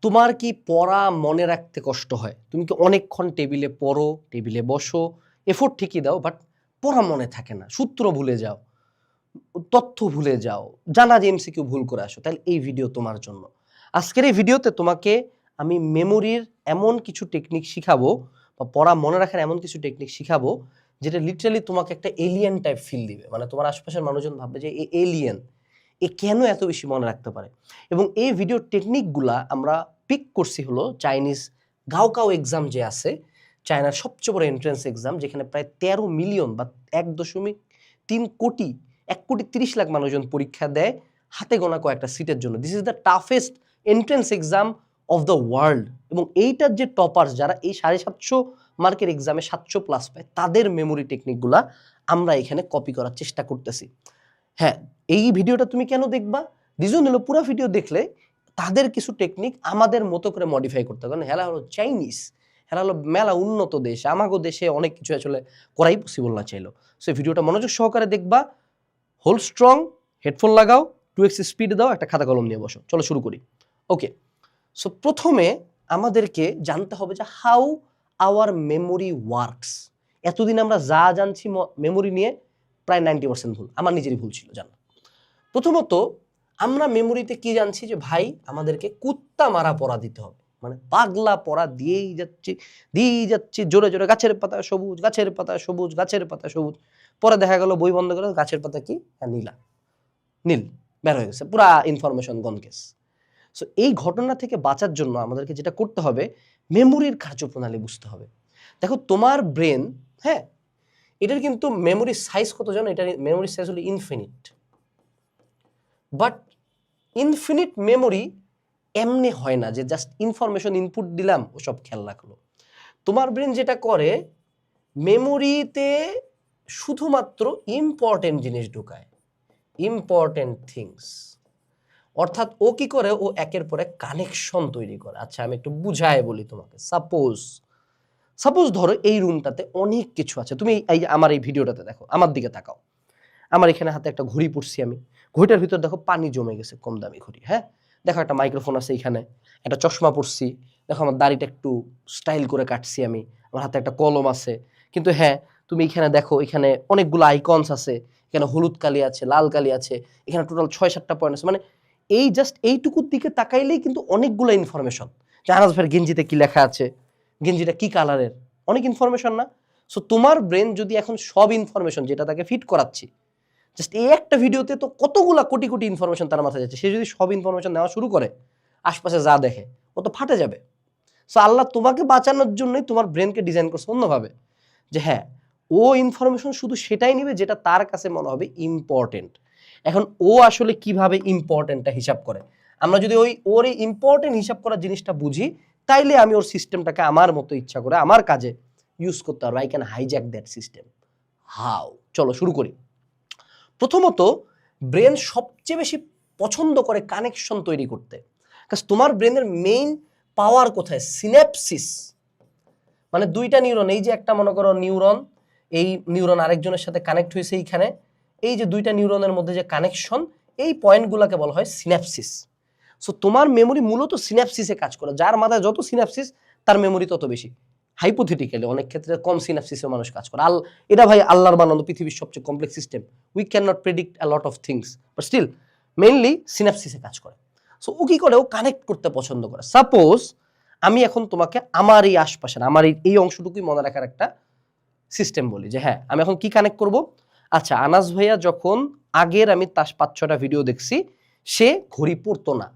তোমার কি পড়া মনে রাখতে কষ্ট হয়? তুমি কি অনেকক্ষণ টেবিলে পড়ো, টেবিলে বসো, এফোর্ট ঠিকই দাও, বাট পড়া মনে থাকে না, সূত্র ভুলে যাও, তথ্য ভুলে যাও, জানা যে এমসিকিউ ভুল করে আসো, তাহলে এই ভিডিও তোমার জন্য। আজকের এই ভিডিওতে তোমাকে আমি মেমোরির এমন কিছু টেকনিক শিখাবো, বা পড়া মনে রাখার এমন কিছু টেকনিক শিখাবো, যেটা লিটারালি তোমাকে একটা এলিয়েন টাইপ ফিল দিবে। মানে তোমার আশেপাশের মানুষজন ভাববে যে এই এলিয়েন, এ কেন এত বেশি মনে রাখতে পারে। এবং এই ভিডিও টেকনিকগুলা আমরা পিক করছি হলো চাইনিজ গাওকাও এক্সাম যে আছে, চায়নার সবচেয়ে বড় এন্ট্রান্স এক্সাম, যেখানে প্রায় 13 মিলিয়ন বা 1.3 কোটি 1,30,00,000 মানুষজন পরীক্ষা দেয় হাতে গোনা কয়েকটা সিটের জন্য। This is the toughest entrance exam of the world. এবং এইটার যে টপার্স, যারা এই 750 মার্কের এক্সামে 700+ পায়, তাদের মেমোরি টেকনিকগুলা আমরা এখানে কপি করার চেষ্টা করতেছি। হ্যাঁ, এই ভিডিওটা তুমি কেন দেখবা? রিজন হলো পুরো ভিডিও দেখলে তাদের কিছু টেকনিক আমাদের মতো করে মডিফাই করতে হবে। কারণ হেরা হলো চাইনিজ, হেরা হলো মেলা উন্নত দেশ, আমাগো দেশে অনেক কিছু আসলে করাই পসিবল না চাইলো। সো ভিডিওটা মনোযোগ সহকারে দেখবা, হোল্ড স্ট্রং, হেডফোন লাগাও, 2x স্পিড দাও, একটা খাতা কলম নিয়ে বসো। চলো শুরু করি। ওকে, সো প্রথমে আমাদেরকে জানতে হবে যে হাউ আওয়ার মেমোরি ওয়ার্কস। এতদিন আমরা যা জানছি মেমোরি নিয়ে, প্রায় 90% ভুল, আমার নিজেরই ভুল ছিল জানা। প্রথমত আমরা মেমোরিতে কি জানছি যে ভাই আমাদেরকে কুত্তা মারা পড়া দিতে হবে, মানে পাগলা পড়া দিয়েই যাচ্ছে জোরে জোরে, গাছের পাতা সবুজ, গাছের পাতা সবুজ, গাছের পাতা সবুজ। পরে দেখা গেল বই বন্ধ করে গাছের পাতা কি, নীলা, নীল বের হয়ে গেছে, পুরা ইনফরমেশন গনকেস। সো এই ঘটনা থেকে বাঁচার জন্য আমাদেরকে যেটা করতে হবে, মেমোরির কার্যপ্রণালী বুঝতে হবে। দেখো তোমার ব্রেন, হ্যাঁ, এটার কিন্তু মেমোরি সাইজ কত জানো? এটার মেমোরি সাইজ হলো ইনফিনিট। বাট ইনফিনিট মেমোরি এমনি হয় না যে জাস্ট ইনফরমেশন ইনপুট দিলাম ও সব খেয়াল রাখলো। তোমার ব্রেন যেটা করে, মেমোরিতে শুধুমাত্র ইম্পর্টেন্ট জিনিস ঢুকায়, ইম্পর্টেন্ট থিংস। অর্থাৎ ও কি করে, ও একের পর এক কানেকশন তৈরি করে। আচ্ছা আমি একটু বুঝায় বলি তোমাকে। সাপোজ ধরো এই রুমটাতে অনেক কিছু আছে, তুমি এই আমার এই ভিডিওটাতে দেখো, আমার দিকে তাকাও। আমার এখানে হাতে একটা ঘড়ি পড়ছি আমি, ঘড়িটার ভিতর দেখো পানি জমে গেছে, কম দামি ঘড়ি। হ্যাঁ, দেখো একটা মাইক্রোফোন আছে এখানে, একটা চশমা পরছি, দেখো আমার দাড়িটা একটু স্টাইল করে কাটছি আমি, আমার হাতে একটা কলম আছে। কিন্তু হ্যাঁ, তুমি এখানে দেখো, এখানে অনেকগুলো আইকনস আছে, এখানে হলুদ কালি আছে, লাল কালি আছে, এখানে টোটাল 6-7টা পয়েন্ট আছে। মানে এই জাস্ট এইটুকুর দিকে তাকাইলেই কিন্তু অনেকগুলো ইনফরমেশন, যে আনাস ভাইয়ের গেঞ্জিতে কি লেখা আছে, গেঞ্জিটা কি কালারের, অনেক ইনফরমেশন না? সো তোমার ব্রেন যদি এখন সব ইনফরমেশন যেটা তাকে ফিট করাচ্ছি, জাস্ট এই একটা ভিডিওতে তো কতগুলা কোটি কোটি ইনফরমেশন তার মাথায় যাচ্ছে, সে যদি সব ইনফরমেশন নেওয়া শুরু করে, আশপাশে যা দেখে ও তো ফাটে যাবে। সো আল্লাহ তোমাকে বাঁচানোর জন্যই তোমার ব্রেনকে ডিজাইন করছে অন্যভাবে, যে হ্যাঁ ও ইনফরমেশন শুধু সেটাই নেবে যেটা তার কাছে মনে হবে ইম্পর্টেন্ট। এখন ও আসলে কিভাবে ইম্পর্টেন্টটা হিসাব করে, আমরা যদি ওর এই ইম্পর্টেন্ট হিসাব করার জিনিসটা বুঝি, তাইলে আমি ওর সিস্টেমটাকে আমার মতো ইচ্ছা করে আমার কাজে ইউজ করতে পারবো। I can hijack that system. How? চলো শুরু করি। প্রথমত ব্রেন সবচেয়ে বেশি পছন্দ করে কানেকশন তৈরি করতে। কারণ তোমার ব্রেনের মেইন পাওয়ার কোথায়? সিন্যাপসিস, মানে দুইটা নিউরন, এই যে একটা মনে করো নিউরন, এই নিউরন আরেকজনের সাথে কানেক্ট হয়েছে এইখানে, এই যে দুইটা নিউরনের মধ্যে যে কানেকশন, এই পয়েন্টগুলোকে বলা হয় সিন্যাপসিস। সো তোমার মেমোরি মূলত সিন্যাপসিসে কাজ করে, যার মাথায় যত সিন্যাপসিস তার মেমোরি তত বেশি। হাইপোথেটিক্যালি অনেক ক্ষেত্রে কম সিন্যাপসিসে মানুষ কাজ করে। এটা ভাই আল্লাহর বানানো পৃথিবীর সবচেয়ে complex system, we can not predict a lot of things, but still mainly সিন্যাপসিসে কাজ করে। সো ও কি করে, ও কানেক্ট করতে পছন্দ করে। সাপোজ আমি এখন তোমাকে আমার এই আশপাশের আমার এই অংশটুকুই মনে রাখার একটা সিস্টেম বলি, যে হ্যাঁ আমি এখন কি কানেক্ট করব। আচ্ছা আনাস ভাইয়া যখন আগের আমি তার 5-6টা ভিডিও দেখছি, সে ঘড়ি পরতো না,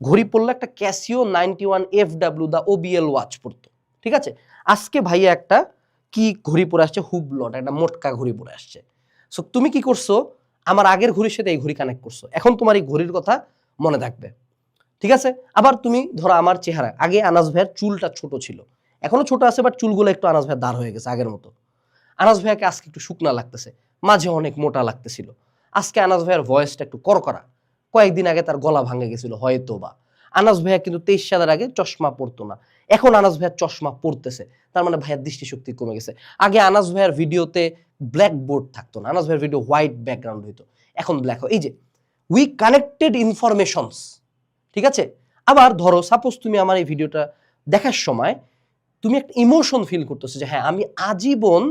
ঘড়ি পরলে একটা ক্যাসিও 91FW দা OBL ওয়াচ পরতো, ঠিক আছে। আজকে ভাইয়া একটা কি ঘড়ি পরে আসছে, হুবলট, একটা মোটকা ঘড়ি পরে আসছে। সো তুমি কি করছো, আমার আগের ঘড়ির সাথে এই ঘড়ি কানেক্ট করছো, এখন তোমার এই ঘড়ির কথা মনে থাকবে, ঠিক আছে। আবার তুমি ধরো আমার চেহারা, আগে আনাস ভাইয়ের চুলটা ছোট ছিল, এখনো ছোট আছে, বাট চুলগুলো একটু আনাস ভাইয়ের দাঁড় হয়ে গেছে আগের মতো। আনাস ভাইয়াকে আজকে একটু শুকনা লাগতেছে, মাঝে অনেক মোটা লাগতেছিল। আজকে আনাস ভাইয়ের ভয়েসটা একটু করকরা, কয়েকদিন আগে তার গলা ভাঙে গেছিল হয়তো বা। আনাস ভাইয়া কিন্তু 23 সালের আগে চশমা পরতো না, এখন আনাস ভাইয়ার চশমা পরতেছে, তার মানে ভাইয়ার দৃষ্টিশক্তি কমে গেছে। আগে আনাস ভাইয়ার ভিডিওতে ব্ল্যাক বোর্ড থাকতো না, আনাস ভাইয়ার ভিডিও হোয়াইট ব্যাকগ্রাউন্ড হইতো, এখন ব্ল্যাক হয়। এই যে উই কানেক্টেড ইনফরমেশনস, ঠিক আছে। আবার ধরো সাপোজ তুমি আমার এই ভিডিওটা দেখার সময় তুমি একটা ইমোশন ফিল করতেছো যে হ্যাঁ আমি আজীবন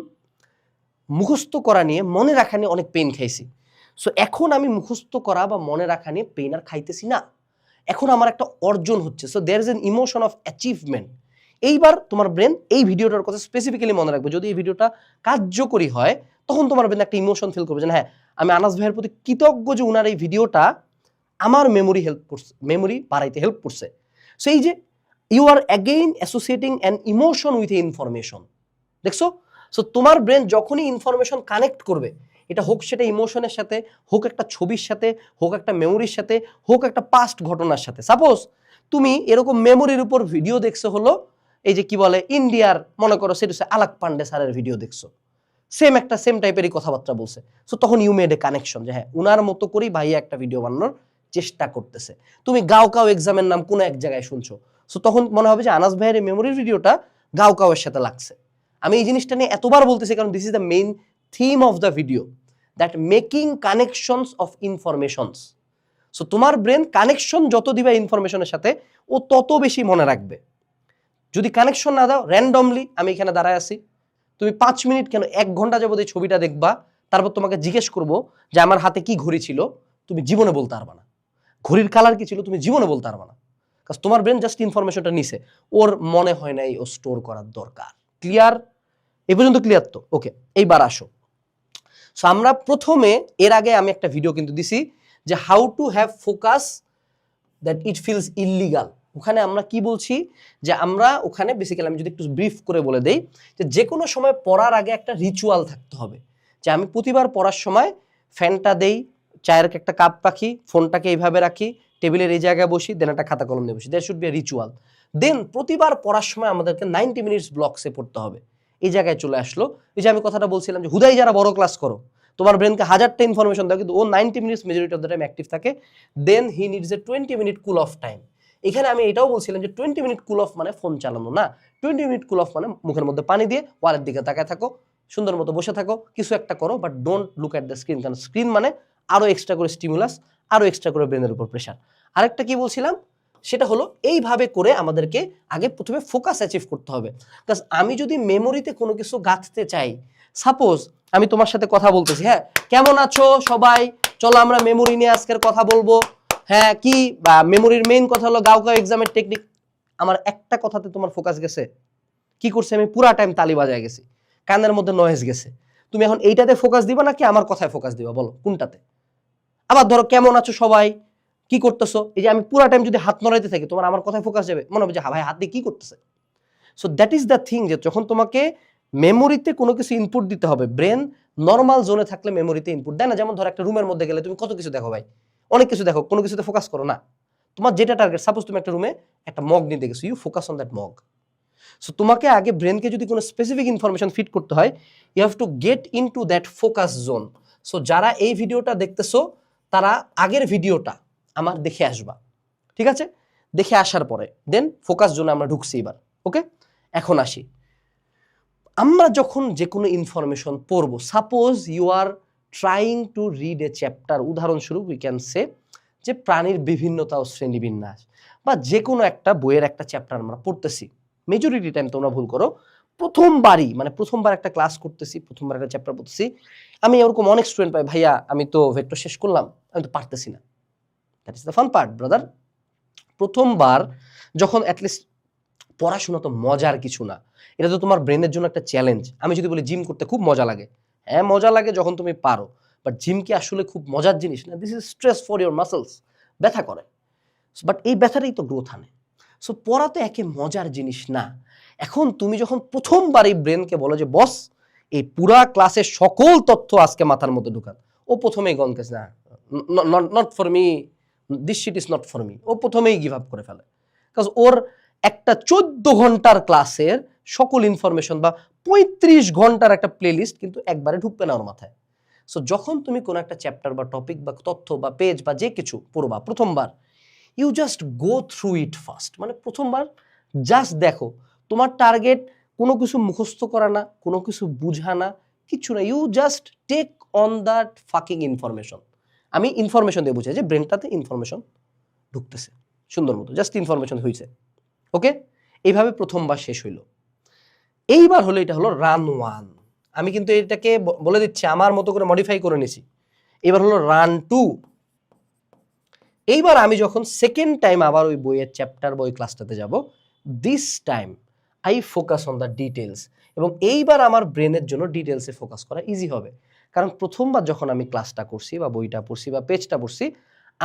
মুখস্থ করা নিয়ে মনে রাখা নিয়ে অনেক পেইন খাইছি, সো এখন আমি মুখস্থ করা বা মনে রাখা নিয়ে পেইন আর খাইতেছি না, এখন আমার একটা অর্জন হচ্ছে, so there is an emotion of achievement. এইবার তোমার ব্রেন এই ভিডিওটার কথা স্পেসিফিক্যালি মনে রাখবে, যদি এই ভিডিওটা কার্যকরী হয় তখন তোমার ব্রেন একটা ইমোশন ফিল করবে যে হ্যাঁ আমি আনাস ভাইয়ের প্রতি কৃতজ্ঞ যে উনার এই ভিডিওটা আমার মেমোরি বাড়াইতে হেল্প করছে। সো এই যে you are again associating an emotion with a information, দেখছো? সো তোমার ব্রেন যখনই ইনফরমেশন কানেক্ট করবে, এটা হোক সেটা ইমোশনের সাথে, হোক একটা ছবির সাথে, হোক একটা মেমোরির সাথে, হোক একটা পাস্ট ঘটনার সাথে। সাপোজ তুমি এরকম মেমোরির উপর ভিডিও দেখছো, হলো এই যে কি বলে ইন্ডিয়ার, মনে করো সেটা হচ্ছে আলাক পান্ডে স্যারের ভিডিও দেখছো, সেম টাইপেরই কথাবার্তা বলছে, সো তখন ইউ মেড এ কানেকশন যে হ্যাঁ উনার মতো করেই ভাইয়া একটা ভিডিও বানানোর চেষ্টা করতেছে। তুমি গাওকাও এক্সামের নাম কোনো এক জায়গায় শুনছো, সো তখন মনে হবে যে আনাস ভাইয়ের মেমোরির ভিডিওটা গাওকাওয়ের সাথে লাগছে। আমি এই জিনিসটা নিয়ে এতবার বলতেছি কারণ this is the main theme of the video, that making connections of informations. So তোমার ব্রেন কানেকশন যত দিবে ইনফরমেশনের সাথে, ও তত বেশি মনে রাখবে। যদি কানেকশন না দাও, র্যান্ডমলি আমি এখানে দাঁড়ায় আছি, তুমি 5 মিনিট কেন 1 ঘন্টা যাবত এই ছবিটা দেখবা, তারপর তোমাকে জিজ্ঞেস করবো যে আমার হাতে কি ঘড়ি ছিল, তুমি জীবনে বলতে পারবা না। ঘড়ির কালার কি ছিল, তুমি জীবনে বলতে পারবা না, কারণ তোমার ব্রেন জাস্ট ইনফরমেশনটা নিছে, ওর মনে হয় নাই ও স্টোর করার দরকার। ক্লিয়ার? এই পর্যন্ত ক্লিয়ার তো? ওকে, এইবার আসো। সো আমরা প্রথমে, এর আগে আমি একটা ভিডিও কিন্তু দিছি যে how to have focus that it feels illegal. ওখানে আমরা কি বলছি যে আমরা ওখানে বেসিক্যালি আমি যদি একটু ব্রিফ করে বলে দেই যে কোনো সময় পড়ার আগে একটা রিচুয়াল থাকতে হবে, যে আমি প্রতিবার পড়ার সময় ফ্যানটা দেই, চায়ের একটা কাপ রাখি, ফোনটাকে এইভাবে রাখি, টেবিলের এই জায়গায় বসি, দেন একটা খাতা কলম নিয়ে বসি, that should be a ritual. Then প্রতিবার পড়ার সময় আমাদেরকে 90 মিনিটস ব্লকসে পড়তে হবে। এই জায়গায় চলে আসলো এই যে আমি কথাটা বলছিলাম যে হুদাই যারা বড় ক্লাস করো, তোমার ব্রেনকে 1000টা ইনফরমেশন দাও কিন্তু ও 90 minutes majority of the time active থাকে, then he needs a 20 minute cool off time. এখানে আমি এটাও বলছিলাম যে 20 মিনিট কুল অফ মানে ফোন চালানো না, 20 মিনিট কুল অফ মানে মুখের মধ্যে পানি দিয়ে ওয়ালের দিকে তাকায় থাকো, সুন্দর মতো বসে থাকো, কিছু একটা করো, but don't look at the screen, কারণ স্ক্রিন মানে আরো এক্সট্রা করে স্টিমুলাস, আরো এক্সট্রা করে ব্রেনের উপর প্রেশার। আরেকটা কি বলছিলাম, সেটা হলো এইভাবে করে আমাদেরকে আগে প্রথমে ফোকাস অ্যাচিভ করতে হবে। কারণ আমি যদি মেমোরিতে কোনো কিছু গাঁথতে চাই, সাপোজ আমি তোমার সাথে কথা বলতেছি, হ্যাঁ কেমন আছো সবাই, চলো আমরা মেমোরি নিয়ে আজকের কথা বলবো, হ্যাঁ কি বা মেমোরির মেইন কথা হলো গাওকাও এক্সামের টেকনিক, আমার একটা কথাতে তোমার ফোকাস গেছে, কি করছে আমি পুরা টাইম তালি বাজায় গেছি, কানের মধ্যে নয়েজ গেছে, তুমি এখন এইটাতে ফোকাস দিবা নাকি আমার কথায় ফোকাস দিবা, বলো কোনটাতে? আবার ধরো কেমন আছো সবাই, কি করতেছো, এই যে আমি পুরা টাইম যদি হাত নড়াইতে থাকি, তোমার আমার কথায় ফোকাস যাবে, মনে হবে যে ভাই হাত দিয়ে কি করতেছে। So that is the thing, যে যখন তোমাকে মেমোরিতে কোনো কিছু ইনপুট দিতে হবে, ব্রেন নর্মাল জোনে থাকলে মেমোরিতে ইনপুট দেয় না। যেমন ধরো একটা রুমের মধ্যে গেলে তুমি কত কিছু দেখো ভাই, অনেক কিছু দেখো, কোনো কিছুতে ফোকাস করো না। তোমার যেটা টার্গেট, সাপোজ তুমি একটা রুমে একটা মগ নিয়ে দেখেছো, you focus on that mug. So তোমাকে আগে ব্রেনকে যদি কোনো স্পেসিফিক ইনফরমেশন ফিট করতে হয়, you have to get into that focus zone. So যারা এই ভিডিওটা দেখতেছো তারা আগের ভিডিওটা আমার দেখে আসবা, ঠিক আছে? দেখে আসার পরে দেন ফোকাস জোনে আমরা ঢুকছি এবার। ওকে, এখন আসি, আমরা যখন যে কোনো ইনফরমেশন পড়বো, suppose you are trying to read a chapter, উদাহরণস্বরূপ উই ক্যান সে যে প্রাণীর বিভিন্নতা ও শ্রেণীবিন্যাস, বা যে কোনো একটা বইয়ের একটা চ্যাপ্টার আমরা পড়তেছি, মেজরিটি টাইম তোমরা ভুল করো, প্রথমবার একটা ক্লাস করতেছি, প্রথমবার একটা চ্যাপ্টার পড়তেছি, আমি এরকম অনেক স্টুডেন্ট পাই, ভাইয়া আমি তো ভেক্টর শেষ করলাম, আমি তো পারতেছি না। That is the fun part brother. প্রথমবার যখন অ্যাটলিস্ট, পড়াশোনা তো মজার কিছু না, এটা তো তোমার ব্রেনের জন্য একটা চ্যালেঞ্জ। আমি যদি বলি জিম করতে খুব মজা লাগে, হ্যাঁ মজা লাগে যখন তুমি পারো, বাট জিম কি আসলে খুব মজার জিনিস না? This is stress for your muscles, ব্যথা করে, বাট এই ব্যথাটাই তো গ্রোথ আনে। সো পড়া তো একে মজার জিনিস না। এখন তুমি যখন প্রথমবার এই ব্রেনকে বলো যে বস এই পুরা ক্লাসের সকল তথ্য আজকে মাথার মধ্যে ঢুকান, ও প্রথমেই গনকেছে না, not for me, this sheet is not for me, ও প্রথমেই গিভ আপ করে ফেলে। বিকজ ওর একটা 14 ঘন্টার ক্লাসের সকল ইনফরমেশন বা 35 ঘন্টার একটা প্লেলিস্ট কিন্তু একবারে ঢুকবে না ওর মাথায়। সো যখন তুমি কোনো একটা চ্যাপ্টার বা টপিক বা তথ্য বা পেজ বা যে কিছু পড়বা প্রথমবার, you just go through it first, মানে প্রথমবার জাস্ট দেখো, তোমার টার্গেট কোনো কিছু মুখস্থ করা না, কোনো কিছু বুঝা না, কিছু না, you just take on that fucking information. আমি ইনফরমেশন দিয়ে বুঝাই যে ব্রেনটাতে ইনফরমেশন ঢুকতেছে, সুন্দর মতো জাস্ট ইনফরমেশন হয়েছে। ওকে, এইভাবে প্রথমবার শেষ হইল। এইবার হলো এটা হলো রান 1। আমি কিন্তু এটাকে বলে দিচ্ছি আমার মতো করে মডিফাই করে নিছি। এবার হলো রান 2। এইবার আমি যখন সেকেন্ড টাইম আবার ওই বইয়ের চ্যাপ্টার বই ক্লাসটাতে যাব, this time I focus on the details. এবং এইবার আমার ব্রেনের জন্য ডিটেলসে ফোকাস করা ইজি হবে, কারণ প্রথমবার যখন আমি ক্লাসটা করছি বা বইটা পড়ছি বা পেজটা পড়ছি,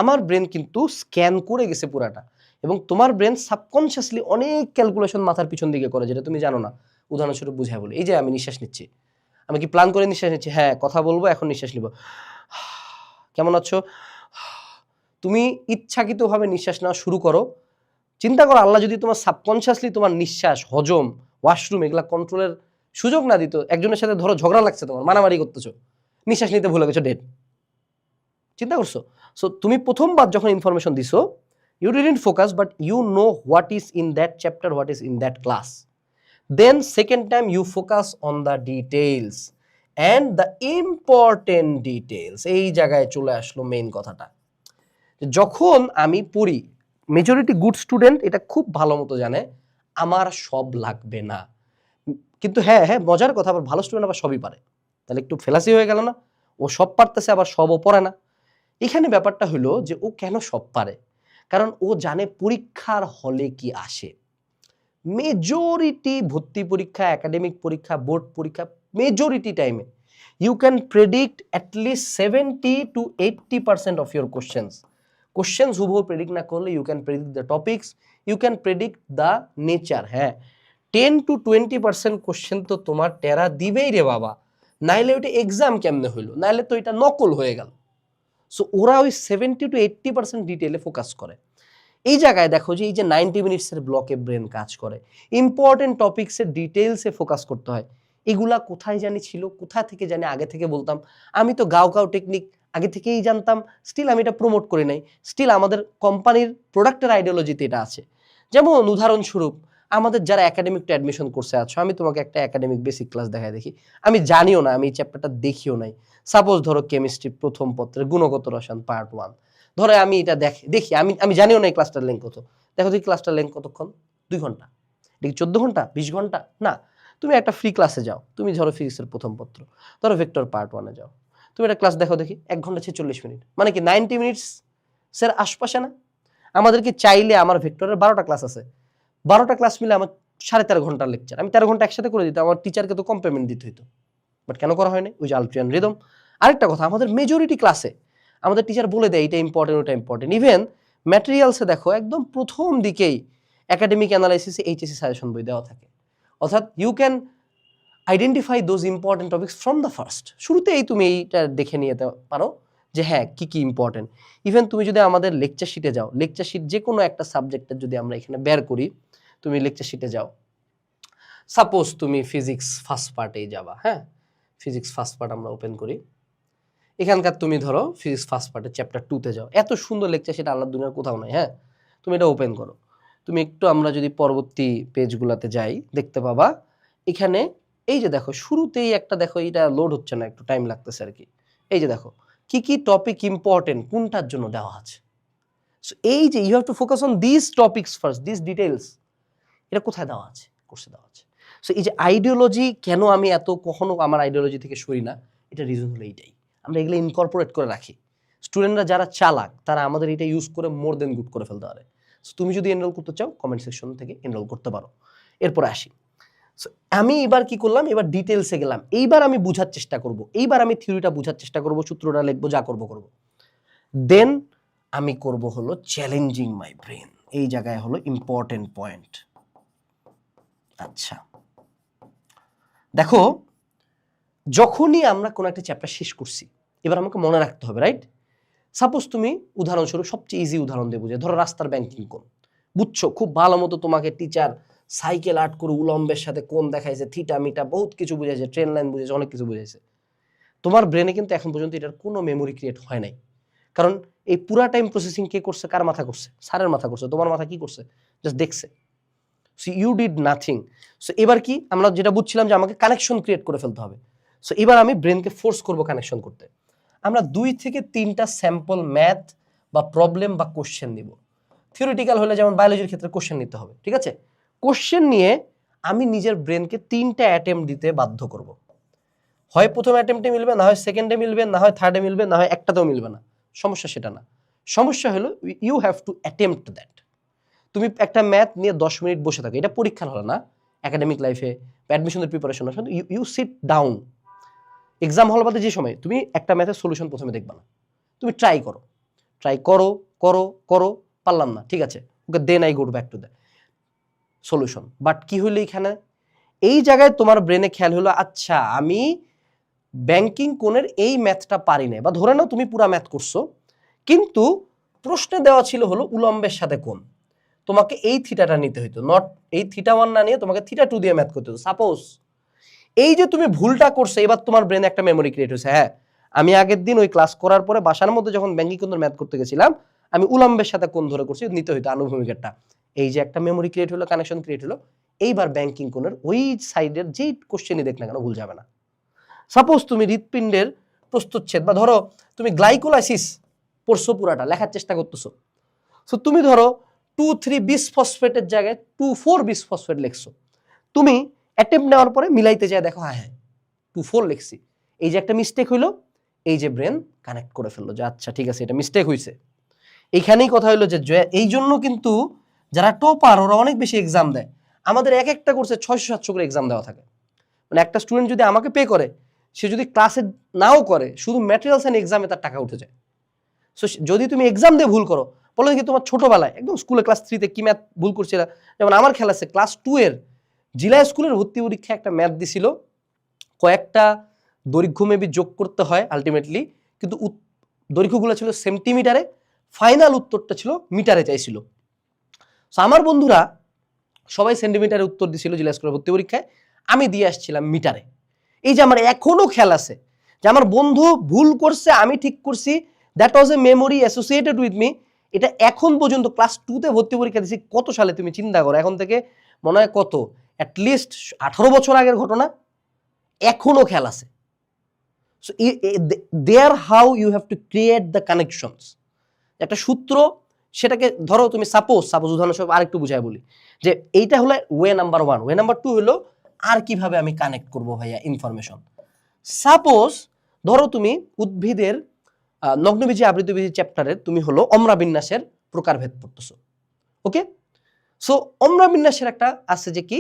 আমার ব্রেন কিন্তু স্ক্যান করে গেছে পুরাটা। এবং তোমার ব্রেন সাবকনশিয়াসলি অনেক ক্যালকুলেশন মাথার পিছন দিকে করে, যেটা তুমি জানো না। উদাহরণস্বরূপ বুঝাই বলি, এই যে আমি নিঃশ্বাস নিচ্ছি, আমি কি প্ল্যান করে নিঃশ্বাস নিচ্ছি? হ্যাঁ, কথা বলবো, এখন নিঃশ্বাস নিব। কেমন আছো? তুমি ইচ্ছাকৃতভাবে নিঃশ্বাস নেওয়া শুরু করো। চিন্তা করো, আল্লাহ যদি তোমার সাবকনশিয়াসলি তোমার নিঃশ্বাস, হজম, ওয়াশরুম এগুলা কন্ট্রোলের সুযোগ না দিত, একজনের সাথে ধরো ঝগড়া লাগছে, তোমার মারামারি করতেছো, নিঃশ্বাস নিতে ভুলে গেছো, ডেড। চিন্তা করছো? সো তুমি প্রথমবার যখন ইনফরমেশন দিছো, you didn't focus, but you know what is in that chapter, what is in that class. Then second time you focus on the details and the important details. এই জায়গায় চলে আসলো মেইন কথাটা। যখন আমি পড়ি, মেজরিটি গুড স্টুডেন্ট এটা খুব ভালো মতো জানে, আমার সব লাগবে না। কিন্তু হ্যাঁ হ্যাঁ, মজার কথা, আবার ভালো স্টুডেন্ট আবার সবই পারে। তাহলে একটু ফেলাসি হয়ে গেল না? ও সব পারতেছে আবার সবও পড়ে না। এখানে ব্যাপারটা হলো যে ও কেন সব পারে, কারণ ও জানে পরীক্ষার হলে কি আসে। মেজরিটি ভর্তি পরীক্ষা, একাডেমিক পরীক্ষা, বোর্ড পরীক্ষা, মেজরিটি টাইমে you can predict at least 70 to 80% of your questions হুবহু প্রেডিক্ট না করলে you can predict the topics, you can predict the nature. হ্যাঁ, 10 to 20% কোশ্চেন তো তোমার টেরা দিবেই রে বাবা, নাইলে ওইটা এক্সাম কেমনে হইলো, নাইলে তো এটা নকল হয়ে গেল। সো ওরা ওই 70 to 80% ডিটেলে ফোকাস করে। এই জায়গায় দেখো যে এই যে 90 মিনিটসের ব্লকে ব্রেন কাজ করে, ইম্পর্টেন্ট টপিক্সের ডিটেলসে ফোকাস করতে হয়। এগুলা কোথায় জানি ছিল, কোথা থেকে জানি আগে থেকে বলতাম, আমি তো গাও টেকনিক আগে থেকেই জানতাম, স্টিল আমি এটা প্রমোট করি নাই, স্টিল আমাদের কোম্পানির প্রোডাক্টের আইডিওলজিতে এটা আছে। যেমন উদাহরণস্বরূপ, আমাদের যারা একাডেমিকটা অ্যাডমিশন করছে আছো, আমি তোমাকে একটা একাডেমিক বেসিক ক্লাস দেখাই দেখি, আমি জানিও না, আমি এই চ্যাপ্টারটা দেখিও নাই। সাপোজ ধরো কেমিস্ট্রি প্রথম পত্রের গুণগত রসায়ন পার্ট 1, ধরো আমি এটা দেখি, আমি জানিও না এই ক্লাসটার লেন্থ কত। দেখো তুই ক্লাসটার লেন্থ কতক্ষণ? 2 ঘন্টা। এটা কি 14 ঘন্টা, 20 ঘন্টা? না, তুমি একটা ফ্রি ক্লাসে যাও, তুমি ধরো ফিজিক্সের প্রথম পত্র, ধরো ভেক্টর পার্ট 1-এ যাও, তুমি একটা ক্লাস দেখো দেখি, 1 ঘন্টা 46 মিনিট, মানে কি 90 মিনিটস এর আশপাশে না? আমাদেরকে চাইলে, আমার ভেক্টরের 12টা ক্লাস আছে, 12টা ক্লাস মিলে আমার 13.5 ঘন্টার লেকচার, আমি 13 ঘন্টা একসাথে করে দিতাম, আমার টিচারকে তো কম পেমেন্ট দিতে হইতো। বাট কেন করা হয় না? ওই যে আলট্রিয়ান রিদম। আরেকটা কথা, আমাদের মেজরিটি ক্লাসে আমাদের টিচার বলে দেয় এটা ইম্পর্টেন্ট, ওটা ইম্পর্টেন্ট। ইভেন ম্যাটেরিয়ালসে দেখো একদম প্রথম দিকেই একাডেমিক অ্যানালাইসিসে এইচএসসি সাজেশন বই দেওয়া থাকে, অর্থাৎ you can identify those important topics from the first. শুরুতেই তুমি এইটা দেখে নিতে পারো যে হ্যাঁ কি কি ইম্পর্টেন্ট। ইভেন তুমি যদি আমাদের লেকচার শিটে যাও, লেকচার শিট যে কোনো একটা সাবজেক্টের যদি আমরা এখানে বের করি, তুমি লেকচার শিটে যাও, সাপোজ তুমি ফিজিক্স ফার্স্ট পার্টেই যাবা, হ্যাঁ, ফিজিক্স ফার্স্ট পার্ট আমরা ওপেন করি, এখানকার তুমি ধরো ফিজিক্স ফার্স্ট পার্টের চ্যাপ্টার 2-তে যাও, এত সুন্দর লেকচার সেটা আল্লাহ দুনিয়ার কোথাও নাই। হ্যাঁ, তুমি এটা ওপেন করো, তুমি একটু, আমরা যদি পরবর্তী পেজগুলোতে যাই, দেখতে পাবা এখানে এই যে দেখো শুরুতেই একটা, দেখো এটা লোড হচ্ছে না, একটু টাইম লাগতেছে আর কি। এই যে দেখো কি কি টপিক ইম্পর্টেন্ট কোনটার জন্য দেওয়া আছে। সো এই যে you have to focus on this topics first, this details, এটা কোথায় দেওয়া আছে? কোর্সে দেওয়া আছে। সো এই যে আইডিওলজি, কেন আমি এত কখনো আমার আইডিওলজি থেকে সরি না, এটা রিজন হলো এইটাই, আমরা এগুলো ইনকর্পোরেট করে রাখি। স্টুডেন্টরা যারা চালাক তারা আমাদের এটা ইউজ করে মোর দেন গুড করে ফেলতে পারে। সো তুমি যদি এনরোল করতে চাও কমেন্ট সেকশন থেকে এনরোল করতে পারো। এরপর আসি, সো আমি এবার কি করলাম, এবার ডিটেলসে গেলাম, এইবার আমি বুঝার চেষ্টা করব, এইবার আমি থিওরিটা বুঝার চেষ্টা করব, সূত্রটা লিখবো, যা করব। দেন আমি করব হলো চ্যালেঞ্জিং মাই ব্রেন। এই জায়গায় হলো ইম্পর্টেন্ট পয়েন্ট। আচ্ছা দেখো, যখনই আমরা কোনো একটা চ্যাপ্টার শেষ করছি, এবার আমাকে মনে রাখতে হবে, রাইট? সাপোজ তুমি উদাহরণস্বরূপ সবচেয়ে ইজি উদাহরণ দিয়ে বুঝে, ধরো রাস্তার ব্যাংকিং কোণ বুঝছো খুব ভালো মতো, তোমাকে টিচার সাইকেল আর্ট করে উলম্বের সাথে কোণ দেখাইছে, থিটা মিটা বহুত কিছু বুঝাইছে, ট্রেন লাইন বুঝেছে, অনেক কিছু বুঝাইছে। তোমার ব্রেনে কিন্তু এখন পর্যন্ত এটার কোনো মেমোরি ক্রিয়েট হয় নাই, কারণ এই পুরা টাইম প্রসেসিং কে করছে? কার মাথা করছে? স্যারের মাথা করছে। তোমার মাথা কি করছে? জাস্ট দেখছে। So you did nothing. So এবার কি আমরা যেটা বুঝছিলাম যে আমাকে কানেকশন ক্রিয়েট করে ফেলতে হবে। সো এবার আমি ব্রেনকে ফোর্স করব কানেকশন করতে। আমরা 2 থেকে 3টা স্যাম্পল ম্যাথ বা প্রবলেম বা কোশ্চেন দিব, থিওরিটিক্যাল হলে যেমন বায়োলজির ক্ষেত্রে কোশ্চেন নিতে হবে, ঠিক আছে? কোশ্চেন নিয়ে আমি নিজের ব্রেনকে 3টা অ্যাটেম্প্ট দিতে বাধ্য করব। হয় প্রথম অ্যাটেম্প্টে মিলবে, না হয় সেকেন্ডে মিলবে, না হয় থার্ডে মিলবে, না হয় একটাতেও মিলবে না। সমস্যা সেটা না, সমস্যা হলো you have to attempt that. তুমি একটা ম্যাথ নিয়ে 10 মিনিট বসে থাকো, এটা পরীক্ষার হলো না, একাডেমিক লাইফে অ্যাডমিশনের প্রিপারেশন আসলে ইউ সিট ডাউন। এক্সাম হল বাদে যে সময় তুমি একটা ম্যাথের সলিউশন প্রথমে দেখবা না, তুমি ট্রাই করো, ট্রাই করো করো করো, পারলাম না, ঠিক আছে, okay then I go back to the solution. But কি হইলো এখানে, এই জায়গায় তোমার ব্রেনে খেয়াল হলো আচ্ছা আমি ব্যাংকিং কোণের এই ম্যাথটা পারি না, বা ধরে নাও তুমি পুরা ম্যাথ করছো, কিন্তু প্রশ্নে দেওয়া ছিল হলো উলম্বের সাথে কোণ, তোমাকে এই থিটাটা নিতে হইতো, নট এই θ1 না নিয়ে তোমাকে θ2 দিয়ে ম্যাথ করতে হতো। সাপোজ এই যে তুমি ভুলটা করছো, এবার তোমার ব্রেনে একটা মেমোরি ক্রিয়েট হয়েছে, হ্যাঁ আমি আগের দিন ওই ক্লাস করার পরে বাসার মধ্যে যখন ব্যাংকিং কোণের ম্যাথ করতে গেছিলাম, আমি উলম্বের সাথে কোণ ধরে করছি, নিতে হইতো আনুভূমিকেরটা। এই যে একটা মেমোরি ক্রিয়েট হলো, কানেকশন ক্রিয়েট হলো, এইবার ব্যাংকিং কোণের ওই সাইডের যেই কোশ্চেনই দেখ না কেন ভুল যাবে না। সাপোজ তুমি হৃৎপিণ্ডের প্রস্তুচ্ছেদ, বা ধরো তুমি গ্লাইকোলাইসিস পড়ছো, পুরাটা লেখার চেষ্টা করতেছো, সো তুমি ধরো 2,3 বিসফসফেটের জায়গায় 2,4 বিসফসফেট লিখছো, তুমি অ্যাটেম্প্ট নেওয়ার পরে মিলাইতে যায় দেখো হ্যাঁ 2,4 লিখছি, এই যে একটা মিস্টেক হইলো, এই যে ব্রেন কানেক্ট করে ফেললো যে আচ্ছা ঠিক আছে এটা মিস্টেক হয়েছে। এইখানেই কথা হইলো যে এই জন্য কিন্তু যারা টপার ওরা অনেক বেশি এক্সাম দেয়, আমাদের এক একটা কোর্সে 600-700 করে এক্সাম দেওয়া থাকে। মানে একটা স্টুডেন্ট যদি আমাকে পে করে, সে যদি ক্লাসে নাও করে, শুধু ম্যাটেরিয়ালস এন্ড এক্সামে তার টাকা উঠে যায়। সো যদি তুমি এক্সাম দিয়ে ভুল করো, বলো কি তোমার ছোটবেলায় একদম স্কুলে ক্লাস 3-তে কি ম্যাথ ভুল করছিল, যেমন আমার খেয়াল আছে ক্লাস 2 এর জেলা স্কুলের ভর্তি পরীক্ষায় একটা ম্যাথ দিছিল, কয়েকটা দৈর্ঘ্য মেবি যোগ করতে হয় আলটিমেটলি, কিন্তু দৈর্ঘ্যগুলো ছিল সেন্টিমিটারে, ফাইনাল উত্তরটা ছিল মিটারে চাইছিল। সো আমার বন্ধুরা সবাই সেন্টিমিটারে উত্তর দিছিল জেলা স্কুলের ভর্তি পরীক্ষায়, আমি দিয়ে আসছিলাম মিটারে। এই যে আমার এখনো খেয়াল আছে যে আমার বন্ধু ভুল করছে, আমি ঠিক করছি, that was A memory associated with me. এটা এখন পর্যন্ত ক্লাস 2-তে ভর্তি পরীক্ষা দিয়েছি, কত সালে তুমি চিন্তা করো, এখন থেকে মনে হয় কত অ্যাটলিস্ট 18 বছর আগের ঘটনা, এখনো খেয়াল আছে। So there how you have to create the connections. একটা সূত্র, সেটাকে ধরো তুমি সাপোজ উদাহরণস্বরূপ আরেকটু বুঝাই বলি, যে এইটা হলো ওয়ে নাম্বার 1, ওয়ে নাম্বার 2 হলো আর কিভাবে আমি কানেক্ট করব ভাইয়া ইনফরমেশন। সাপোজ ধরো তুমি উদ্ভিদের নগ্নবীজি আবৃতবীজি চ্যাপ্টারের তুমি হলো অম্রাবিন্যাসের প্রকারভেদ পড়তেছো, ওকে? সো অম্রাবিন্যাসের একটা আছে যে কি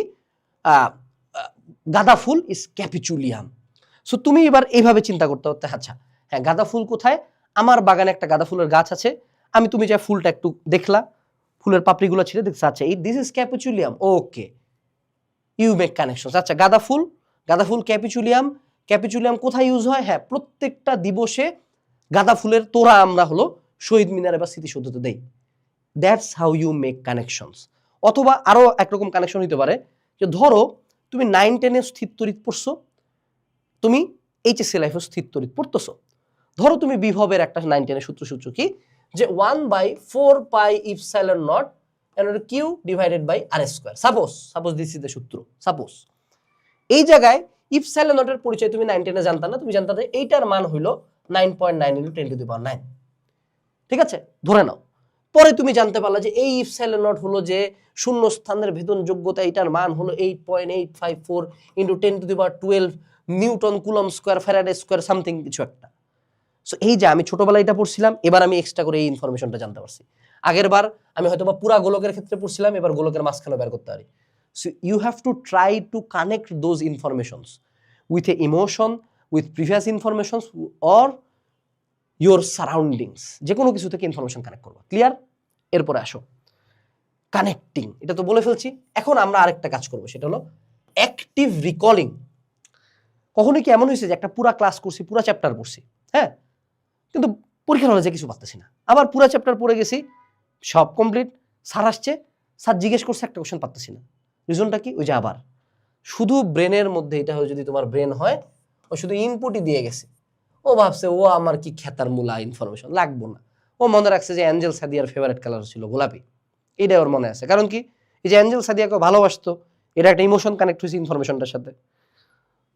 গাঁদা ফুল ইজ ক্যাপিচুলিয়াম। সো তুমি এবার এইভাবে চিন্তা করতে হতে, আচ্ছা হ্যাঁ গাঁদা ফুল কোথায়, আমার বাগানে একটা গাঁদা ফুলের গাছ আছে, আমি তুমি যা ফুলটা একটু দেখলা, ফুলের পাপড়িগুলো ছিঁড়ে দেখছো, আচ্ছা এই this is capitulum, okay you make connection. আচ্ছা গাঁদা ফুল ক্যাপিচুলিয়াম কোথায় ইউজ হয়, হ্যাঁ প্রত্যেকটা দিবসে গাঁদা ফুলের তোড়া আমরা হলো শহীদ মিনারে বা স্মৃতিসৌধতে দেই। That's how you make connections. অথবা আরো একরকম কানেকশন হতে পারে, যে ধরো তুমি 9-10 স্থির তড়িৎ পড়ছো, তুমি এইচএসসি লাইফে স্থির তড়িৎ পড়তেছো, ধরো তুমি বিভবের একটা 9-10 সূত্র কি, যে 1/4 pi epsilon naught q divided by r square. Suppose this is the সূত্র। সাপোজ এই জায়গায় ইপসাইলন নটের পরিচয় তুমি 9-10 জানতা না, তুমি জানতা যে এইটার মান হইলো 9.9 × 10⁹। ঠিক আছে, ধরে নাও। পরে তুমি জানতে পারলা যে এই ইপসাইলন নট হলো যে শূন্য স্থানের ভেদন যোগ্যতা, এটার মান হলো 8.854 × 10⁻12 Newton coulomb square Faraday square something কিছু একটা। সো এই যে আমি ছোটবেলায় এটা পড়ছিলাম, এবার আমি এক্সট্রা করে এই ইনফরমেশনটা জানতে পারছি। আগের বার আমি হয়তো বা পুরা গোলকের ক্ষেত্রে পড়ছিলাম, এবার গোলকের মাঝখানে বের করতে পারি। So you have to try to connect those informations with a emotion, with previous informations or your surroundings, যে কোনো কিছু থেকে ইনফরমেশন কানেক্ট করবো। ক্লিয়ার? এরপরে আসো কানেক্টিং, এটা তো বলে ফেলছি। এখন আমরা আরেকটা কাজ করবো, সেটা হলো অ্যাক্টিভ রিকলিং। কখনো কি এমন হয়েছে যে একটা পুরা ক্লাস করছি, পুরা চ্যাপ্টার পড়ছি, হ্যাঁ, কিন্তু পরীক্ষার হলে যে কিছু পারতেছি না, আবার পুরা চ্যাপ্টার পড়ে গেছি, সব কমপ্লিট, স্যার আসছে, স্যার জিজ্ঞেস করছে, একটা কোশ্চেন পারতেছি না। রিজনটা কি? ওই যে আবার শুধু ব্রেনের মধ্যে, এটা যদি তোমার ব্রেন হয়, ও শুধু ইনপুটই দিয়ে গেছে, ও ভাবছে ও আমার কি খেতার মূলা ইনফরমেশন লাগবো না, ও মনে রাখছে যে অ্যাঞ্জেল সাদিয়ার ফেভারিট কালার ছিল গোলাপি, এটাই ওর মনে আছে। কারণ কি, এই যে অ্যাঞ্জেল সাদিয়াকে ভালোবাসতো, এটা একটা ইমোশন কানেক্ট হয়েছে ইনফরমেশনটার সাথে।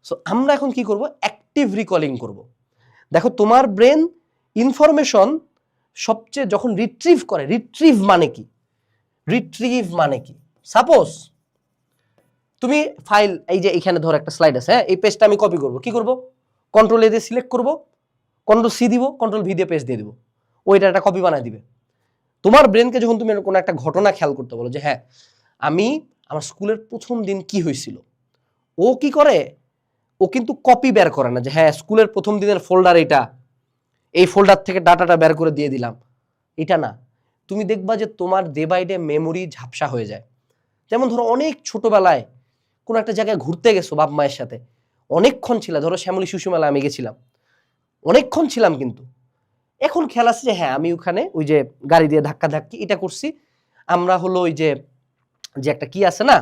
সো আমরা এখন কি করব? অ্যাক্টিভ রিকলিং করব। দেখো তোমার ব্রেন ইনফরমেশন সবচেয়ে যখন রিট্রিভ করে, রিট্রিভ মানে কি, রিট্রিভ মানে কি? সাপোজ তুমি ফাইল, এই যে এখানে ধর একটা স্লাইড আছে, হ্যাঁ, এই পেজটা আমি কপি করব, কি করব? কন্ট্রোল এ দিয়ে সিলেক্ট করব, কন্ট্রোল সি দিব, কন্ট্রোল ভি দিয়ে পেজ দিয়ে দিব, ওইটা একটা কপি বানায় দিবে। তোমার ব্রেনকে যখন তুমি কোনো একটা ঘটনা খেয়াল করতে বলো যে হ্যাঁ আমি আমার স্কুলের প্রথম দিন কি হয়েছিল, ও কি করে, ও কিন্তু কপি বের করে না যে হ্যাঁ স্কুলের প্রথম দিনের ফোল্ডার এটা, এই ফোল্ডার থেকে ডাটাটা বের করে দিয়ে দিলাম, এটা না। তুমি দেখবা যে তোমার ডে বাই ডে মেমোরি ঝাপসা হয়ে যায়। যেমন ধরো অনেক ছোটবেলায় কোনো একটা জায়গায় ঘুরতে গেছো বাপ মায়ের সাথে, অনেকক্ষণ ছিল, ধরো শ্যামলী শিশু মেলা আমি গেছিলাম, অনেকক্ষণ ছিলাম, কিন্তু এখন খেয়াল আছে যে হ্যাঁ আমি ওখানে ওই যে গাড়ি দিয়ে ধাক্কা ধাক্কি এটা করছি, আমরা হলো ওই যে যে একটা কি আছে না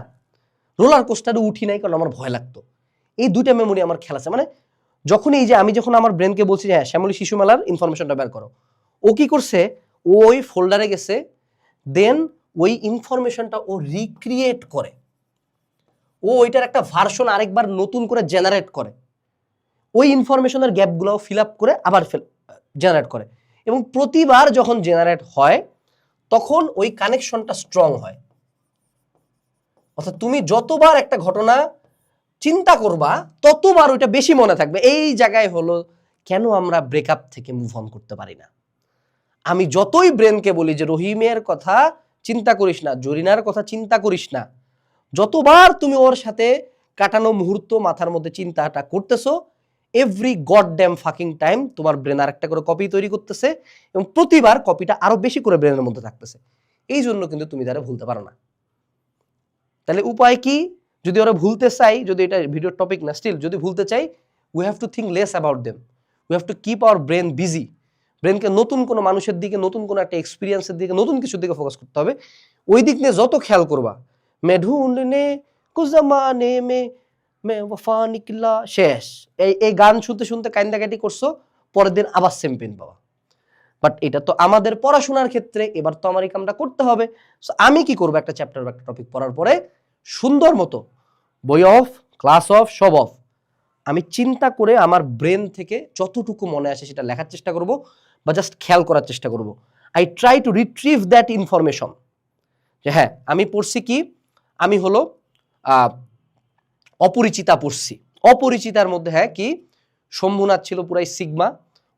রোলার কোস্টারে উঠি নাই, কারণ আমার ভয় লাগতো। এই দুইটা মেমোরি আমার খেয়াল আছে। মানে যখন এই যে আমি যখন আমার ব্রেনকে বলছি যে হ্যাঁ শ্যামলী শিশু মেলার ইনফরমেশনটা বের করো, ও কি করছে, ওই ফোল্ডারে গেছে, দেন ওই ইনফরমেশনটা ও রিক্রিয়েট করে, ও ওইটার একটা ভার্সন আরেকবার নতুন করে জেনারেট করে, ওই ইনফরমেশনের গ্যাপগুলো ফিল আপ করে আবার জেনারেট করে, এবং প্রতিবার যখন জেনারেট হয় তখন ওই কানেকশনটা স্ট্রং হয়। অর্থাৎ তুমি যতবার একটা ঘটনা চিন্তা করবা ততবার ওইটা বেশি মনে থাকবে। এই জায়গায় হলো কেন আমরা ব্রেকআপ থেকে মুভ অন করতে পারি না। আমি যতই ব্রেনকে বলি যে রহিমের কথা চিন্তা করিস না, জরিনার কথা চিন্তা করিস না, যতবার তুমি ওর সাথে কাটানো মুহূর্ত মাথার মধ্যে চিন্তাটা করতেছো, every god damn fucking time তোমার ব্রেন আর একটা করে কপি তৈরি করতেছে, এবং প্রতিবার কপিটা আরো বেশি করে ব্রেনের মধ্যে থাকতেছে। এই জন্য কিন্তু তুমি তারা ভুলতে পারো না। তাহলে উপায় কি? যদি ওরা ভুলতে চাই, যদি এটা ভিডিওর টপিক না, স্টিল যদি ভুলতে চাই, we have to think less about them, we have to keep our brain busy. ব্রেনকে নতুন কোনো মানুষের দিকে, নতুন কোনো একটা এক্সপিরিয়েন্সের দিকে, নতুন কিছুর দিকে ফোকাস করতে হবে। ওই দিক নিয়ে যত খেয়াল করবা, মে ঢুন্ডনে কুছ জামানে মে ওয়াফা নিকলা, শেষ। এই গান শুনতে শুনতে কান্দাকাটি করছো, পরের দিন আবার সেম পেন পাওয়া। বাট এটা তো আমাদের পড়াশোনার ক্ষেত্রে, এবার তো আমার এই কামটা করতে হবে। সো আমি কি করবো, একটা চ্যাপ্টার বা একটা টপিক পড়ার পরে সুন্দর মতো বই অফ, ক্লাস অফ, সব অফ, আমি চিন্তা করে আমার ব্রেন থেকে যতটুকু মনে আসে সেটা লেখার চেষ্টা করব, বা জাস্ট খেয়াল করার চেষ্টা করব। I try to retrieve that information. যে হ্যাঁ আমি পড়ছি কি, আমি হলো অপরিচিতা পড়ছি, অপরিচিতার মধ্যে হ্যাঁ কি শম্ভুনাথ ছিল পুরাই সিগমা,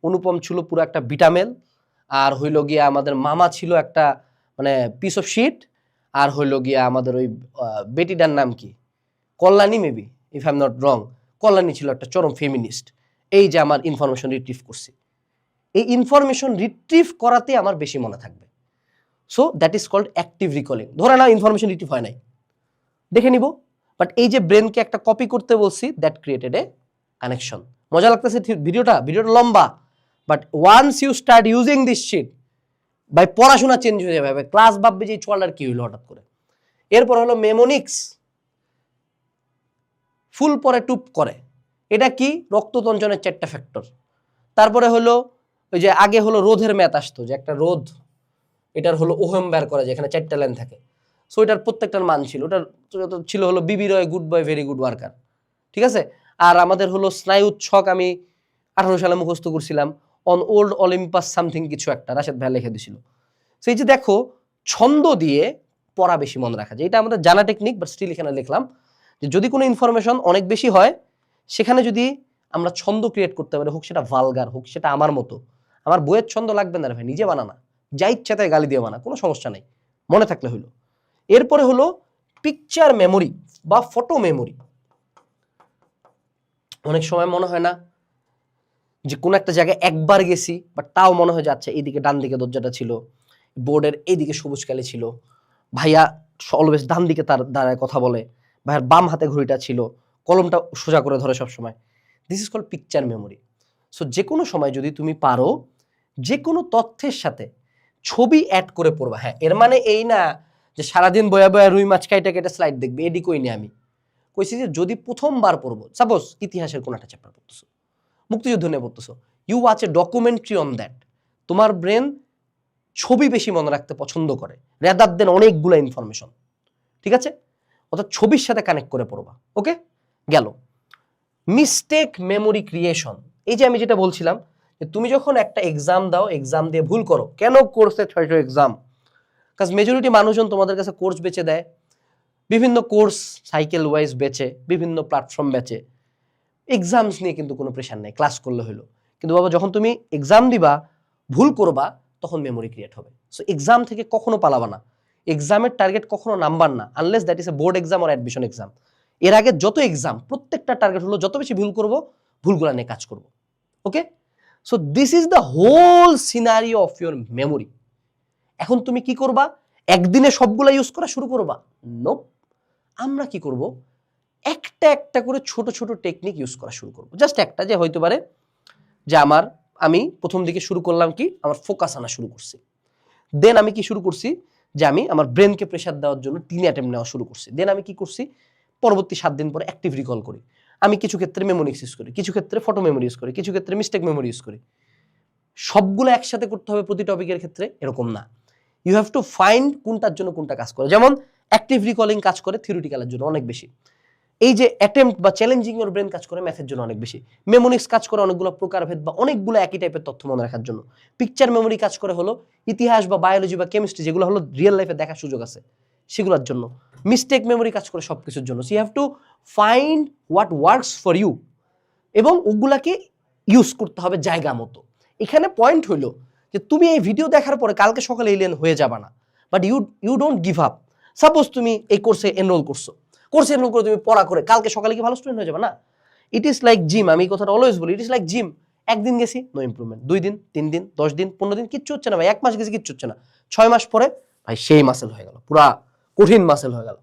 অনুপম ছিল পুরো একটা বিটামেল, আর হইল গিয়া আমাদের মামা ছিল একটা মানে পিস অফ শিট, আর হইল গিয়া আমাদের ওই বেটিটার নাম কি, Kalyani maybe, if I am not wrong, Kalyani ছিল একটা চরম ফেমিনিস্ট। এই যে আমার ইনফরমেশন রিট্রিভ করছি, এই ইনফরমেশন রিট্রিভ করাতে আমার বেশি মনে থাকবে। So that is called active recalling. ধরে না ইনফরমেশন রিট্রিভ হয় নাই, দেখে নিব, বাট এই যে ব্রেনকে একটা কপি করতে বলছি, দ্যাট ক্রিয়েটেড এ কানেকশন। মজা লাগতেছে ভিডিওটা লম্বা, but once you start using this sheet, ভাই পড়াশোনা চেঞ্জ হয়ে যাবে। ক্লাস ভাববে যে চলার কি হইলো হঠাৎ করে। এরপর হলো মেমোনিক্স, ফুল পরে টুপ করে, এটা কি রক্ততঞ্চনের 4টা ফ্যাক্টর। তারপরে হলো ওই যে আগে হলো রোধের ম্যাথ আসতো, যে একটা রোধ, এটার হলো ওহম বের করা যায়, এখানে 4টা লাইন থাকে। সো এটার প্রত্যেকটার মান ছিল, ওটার ছিল হলো Bibi Roy good boy very good worker, ঠিক আছে। আর আমাদের হলো স্নায়ু ছক আমি 18 সালে মুখস্থ করছিলাম, অন ওল্ড অলিম্পাস সামথিং কিছু একটা, রাশেদ ভাই লিখে দিছিল। সেই যে দেখো ছন্দ দিয়ে পড়া বেশি মনে রাখা যায়, এটা আমাদের জানা টেকনিক, বাট স্টিল এখানে লিখলাম যে যদি কোনো ইনফরমেশন অনেক বেশি হয়, সেখানে যদি আমরা ছন্দ ক্রিয়েট করতে পারি, হোক সেটা ভালগার, হোক সেটা আমার মতো, আমার বইয়ের ছন্দ লাগবে না রে ভাই, নিজে বানানা, যা ইচ্ছা তাই গালি দিয়ে বানা, কোনো সমস্যা নেই, মনে থাকলে হইলো। এরপরে হলো পিকচার মেমোরি বা ফটো মেমোরি। অনেক সময় মনে হয় না যে কোনো একটা জায়গায় একবার গেছি, বাট তাও মনে হয় যে আচ্ছা এইদিকে ডান দিকে দরজাটা ছিল, বোর্ডের এইদিকে সবুজ কালি ছিল, ভাইয়া অলওয়েজ ডান দিকে তার দ্বারায় কথা বলে, ভাইয়ার বাম হাতে ঘড়িটা ছিল, কলমটা সোজা করে ধরে সবসময়। This is called picture memory. So যে কোনো সময় যদি তুমি পারো যে কোনো তথ্যের সাথে ছবি অ্যাড করে পড়বা। হ্যাঁ, এর মানে এই না যে সারাদিন বয়া বয়া রুই মাছ কাইটা কেটে স্লাইড দেখবে, এডি কই নি আমি। কইছি যে যদি প্রথমবার পড়বো, সাপোজ ইতিহাসের কোনো একটা চ্যাপ্টার পড়তেছো, মুক্তিযুদ্ধ নিয়ে পড়তেছো, you watch a documentary on that, তোমার ব্রেন ছবি বেশি মনে রাখতে পছন্দ করে রেদার দেন অনেকগুলো ইনফরমেশন, ঠিক আছে। অর্থাৎ ছবির সাথে কানেক্ট করে পড়বা। ওকে, গেল। মিস্টেক মেমোরি ক্রিয়েশন, এই যে আমি যেটা বলছিলাম যে তুমি যখন একটা এক্সাম দাও, এক্সাম দিয়ে ভুল করো, কেন কোর্সে 6টা এক্সাম, কারণ মেজরিটি মানুষজন তোমাদের কাছে কোর্স বেচে দেয়, বিভিন্ন কোর্স সাইকেল ওয়াইজ বেচে, বিভিন্ন প্ল্যাটফর্ম বেচে, এক্সামস নিয়ে কিন্তু কোনো প্রেশার নেই, ক্লাস করলে হলো। কিন্তু বাবা যখন তুমি এক্সাম দিবা, ভুল করবা, তখন মেমোরি ক্রিয়েট হবে। সো এক্সাম থেকে কখনো পালাবা না। এক্সামের টার্গেট কখনো নাম্বার না, unless that is a board exam or admission exam. এর আগে যত এক্সাম, প্রত্যেকটা টার্গেট হলো যত বেশি ভুল করব, ভুলগুলা নিয়ে কাজ করব। Okay, so this is the whole scenario of your memory. এখন তুমি কি করবা? একদিনে সবগুলা ইউজ করা শুরু করবা? নো, আমরা কি করব, একটা একটা করে ছোট ছোট টেকনিক ইউজ করা শুরু করব। জাস্ট একটা, যে হইতে পারে যে আমি প্রথম দিকে শুরু করলাম কি, আমার ফোকাস আনা শুরু করছি। দেন আমি কি শুরু করছি, যে আমি আমার ব্রেনকে প্রেশার দেওয়ার জন্য 3 অ্যাটেম্প নেওয়া শুরু করছি। দেন আমি কি করছি, পরবর্তী 7 দিন পরে অ্যাক্টিভ রিকল করি। আমি কিছু ক্ষেত্রে মেমোরি ইউজ করি, কিছু ক্ষেত্রে ফটো মেমোরি ইউজ করি, কিছু ক্ষেত্রে মিস্টেক মেমোরি ইউজ করি। সবগুলো একসাথে করতে হবে প্রতি টপিকের ক্ষেত্রে, এরকম না। ইউ হ্যাভ টু ফাইন্ড কোনটার জন্য কোনটা কাজ করে। যেমন অ্যাক্টিভ রিকলিং কাজ করে থিওরিটিক্যালের জন্য অনেক বেশি, এই যে অ্যাটেম্প্ট বা চ্যালেঞ্জিং ইউর ব্রেন কাজ করে ম্যাথের জন্য অনেক বেশি, মেমোনিক্স কাজ করে অনেকগুলো প্রকারভেদ বা অনেকগুলো একই টাইপের তথ্য মনে রাখার জন্য, পিকচার মেমোরি কাজ করে হলো ইতিহাস বা বায়োলজি বা কেমিস্ট্রি, যেগুলো হলো রিয়েল লাইফে দেখার সুযোগ আছে সেগুলোর জন্য। মিস্টেক মেমোরি কাজ করে সবকিছুর জন্য। So you have to find what works for you, এবং ওগুলাকে ইউজ করতে হবে জায়গা মতো। এখানে পয়েন্ট হইলো যে তুমি এই ভিডিও দেখার পরে কালকে সকালে এলিয়েন হয়ে যাবা না, but you don't give up. Suppose তুমি এই কোর্সে এনরোল করছো, কোর্সে এনরোল করে তুমি পড়া করে কালকে সকালে কি ভালো স্টুডেন্ট হয়ে যাবে না? ইট ইজ লাইক জিম, আমি এই কথাটা অলওয়েজ বলি, ইট ইজ লাইক জিম। একদিন গেছি, নো ইমপ্রুভমেন্ট, 2 দিন, 3 দিন, 10 দিন, 15 দিন, কিচ্ছু হচ্ছে না ভাই। 1 মাস গেছি, কিচ্ছু হচ্ছে না। 6 মাস পরে ভাই সেই মাসেল হয়ে গেল, পুরা কঠিন মাসেল হয়ে গেল।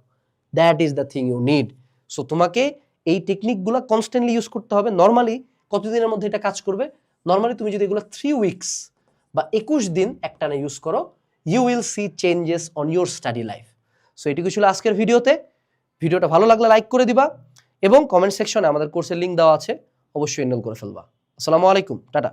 That is the thing you need. So তোমাকে এই টেকনিকগুলো কনস্ট্যান্টলি ইউজ করতে হবে। নর্মালি কতদিনের মধ্যে এটা কাজ করবে? নর্মালি তুমি যদি এগুলো 3 উইকস বা 21 দিন একটানা ইউজ করো, you will see changes on your study life. So এটুকু ছিল আজকের ভিডিওতে। ভিডিওটা ভালো লাগলে লাইক করে দিবা, এবং কমেন্ট সেকশনে আমাদের কোর্সের লিঙ্ক দেওয়া আছে, অবশ্যই এনরোল করে ফেলবা। আসসালামু আলাইকুম, টাটা।